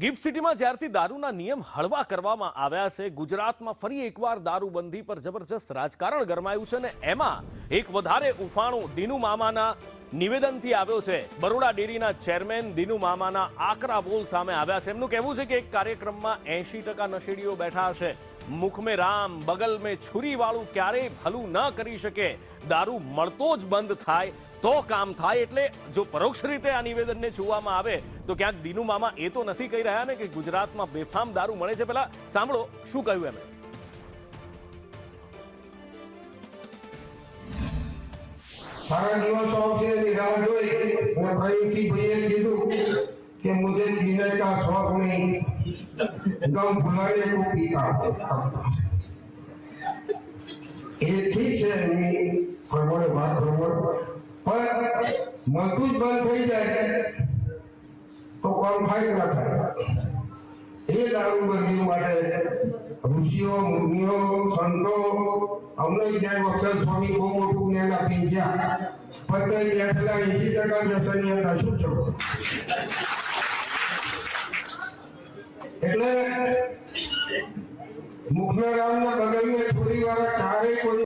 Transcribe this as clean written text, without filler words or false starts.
Gift સિટીમાં જ્યારથી દારૂના નિયમ હળવા કરવામાં આવ્યા છે, ગુજરાતમાં ફરી એકવાર દારૂબંધી પર જબરજસ્ત રાજકારણ ગરમાયું છે અને એમાં એક વધારે ઉફાણું દીનુ મામાના નિવેદનથી આવ્યો છે। બરોડા ડેરીના ચેરમેન દીનુ મામાના આકરા બોલ સામે આવ્યા છે। એમનું કહેવું છે કે એક કાર્યક્રમમાં 80% નશેડીઓ બેઠા છે। મુખ में राम बगल में छुरी वाળું ક્યારેય ભલું ન કરી શકે। દારૂ મળતો જ બંધ થાય તો કામ થાય। એટલે જો પરોક્ષ રીતે આ નિવેદનને જોવામાં આવે તો ક્યાંક દીનુ મામા એ તો નથી કહી રહ્યા ને કે ગુજરાતમાં બેફામ દારૂ મળે છે। પહેલા સાંભળો શું કહ્યું એમણે। सारा दिवस आपसे निराश हुई और भाई भैया कीधु कि मुझे पीने का शौक नहीं, गम भुलाने को पीता। ये ठीक है, प्रमाणे बात बरोबर, पर मजबूत बंद થઈ જાય તો કોણ ફાયદો ના થાય। એ દારૂબંધી માટે ઋષિઓ મુનિઓ સંતો અમને જ્ઞાન વક્ષલ સ્વામી બહુ મોટું જ્ઞાન આપી ગયા। પતંગ બેઠેલા 80% વ્યસની હતા। શું થયું? એટલે મુખના રામના બગલમાં છોરી વાળા ક્યારેય કોઈ